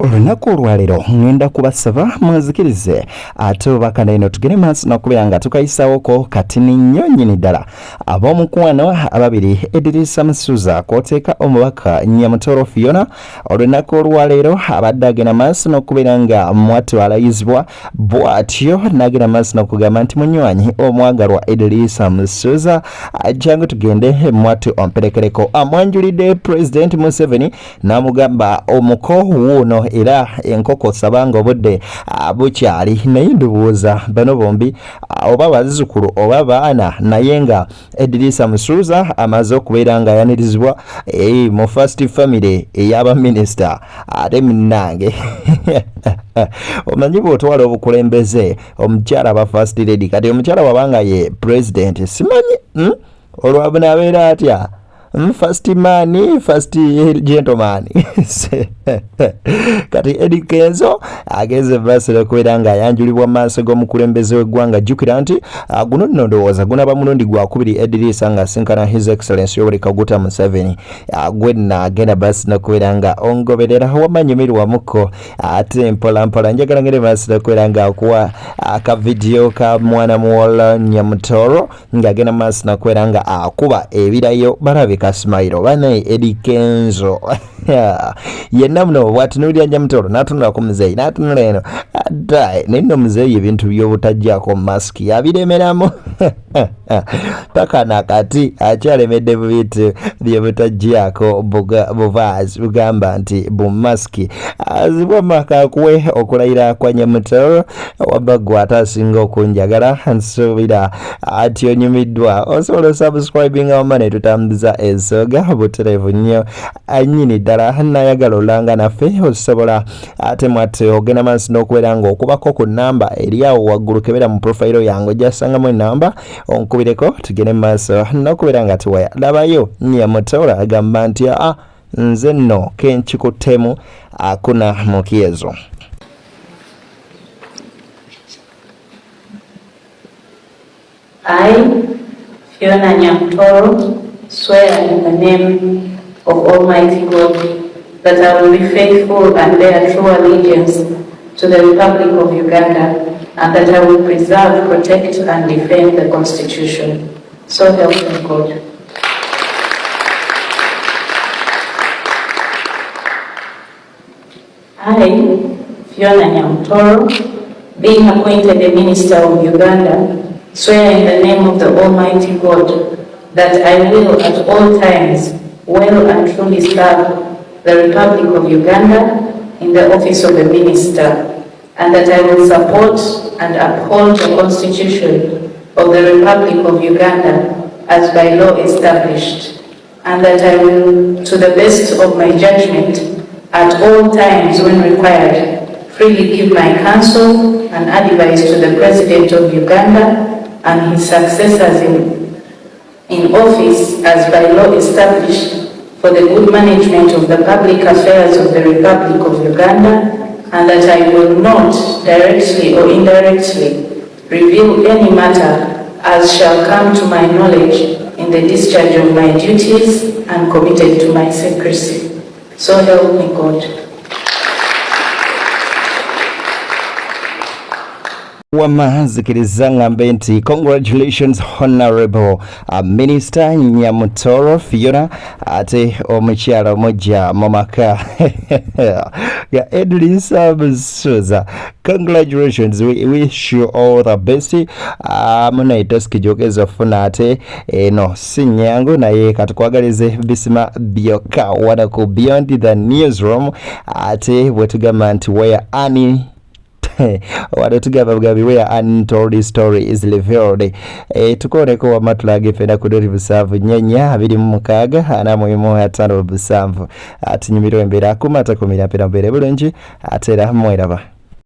Olunaku olwaleero ngenda kubasaba mwezikirize ate obakana eno tugere maaso n'okubeera nga tukayisaawoko katini nnyo nnyini ddala ab'omukwano ababiri Edrisa Musuza kw'oteeka omubaka Nyamutoro Fiona. Olunaku olwaleero abadde agenda maaso n'okubeera nga mwattu alayizibwa bw'atyo n'agenda maaso n'okugamba nti munywanyi omwagalwa Edrisa Musuza ajjangu tugende mwattu omperekereko amwanjulidde President Museveni n'amugamba omuko wuuno era enkoko sabanga obudde bukyali naye ndubuuza bano bombi oba bazzukulu oba baana naye nga Edrisa Musuza amaze okubeera nga ayanirizibwa mu first family ey'aba minister ate minnange omanyi bw'otwala obukulembeze omukyala aba first lady kati omukyala wabanga ye president simanyi olwabunabeera atya first man, first gentleman. Kati Eddie Kenzo ageze basira kwera nga ayanjulibwa maaso g'omukulembeze w'eggwanga jjukira nti guno nno ndowooza gunaba mulundi gwakubiri Edrisa nga asinkana His Excellency Yoweri Kaguta Museveni gwenna agenda basira kwera nga ongoberera wamanyumirwa muko ate mpola njagala ngere basira kwera nga akuwa akavidiyo ka mwana muwala Nyamutoro ng'agenda basira kwera nga akuba ebirayo balabe Kasmairo bane Eddie Kenzo yenna muno bwatunulira Nyamutoro n'atunula ku muzeeyi n'atunula eno dai nino muzeeyi ebintu by'obutajjako mask yabiremeramu paka nakati akyalemedde mu bintu by'obutajjako buvaazi bugamba nti bumaski azibwa makakuwe okulayira kwa Nyamutoro wabagwa atasinga okunjagala nsuubira ati onyumiddwa osobola subscribing awamane tutambuza ensonga butereevu nnyo annyini ddala nayagala olanga naffe osobola ate mwate ogenda maaso n'okubeera nga okubako ku namba eri awo waggulu kebera mu profile yange ojjasangamu enamba onkubireko tugende maaso n'okubeera nga tuwaya labayo Nyamutoro agamba nti nze nno kenkikuttemu akuna mukyezo. I, Fiona Nyamutoro, swear in the name of Almighty God that I will be faithful and bear true allegiance to the Republic of Uganda and that I will preserve, protect and defend the Constitution. So help me God. I, Fiona Nyamutoro, being appointed a Minister of Uganda, swear in the name of the Almighty God that I will at all times well and truly serve the Republic of Uganda in the office of a minister, and that I will support and uphold the Constitution of the Republic of Uganda as by law established, and that I will, to the best of my judgment, at all times when required, freely give my counsel and advice to the President of Uganda and his successors in office as by law established for the good management of the public affairs of the Republic of Uganda, and that I will not directly or indirectly reveal any matter as shall come to my knowledge in the discharge of my duties and committed to my secrecy. So help me God. Wamazikiriza ngambe nti congratulations Honorable Minister Nyamutoro Fiona ate omukyala omujja mu maka ya Edrisa Musuza. Congratulations, we wish you all the best. Muna itaski jogeza funa ate no sinyangu naye katukwagalize bisima byoka wanaku beyond the newsroom ate wetugamba nti where ani wadotugamba bugabi where untold story is revealed. Tukoneko wamatulage fena kudori busavu nyenya 26 45 busavu ati nyumiro embera kumata kumira pera mbere bulungi atera mweraba.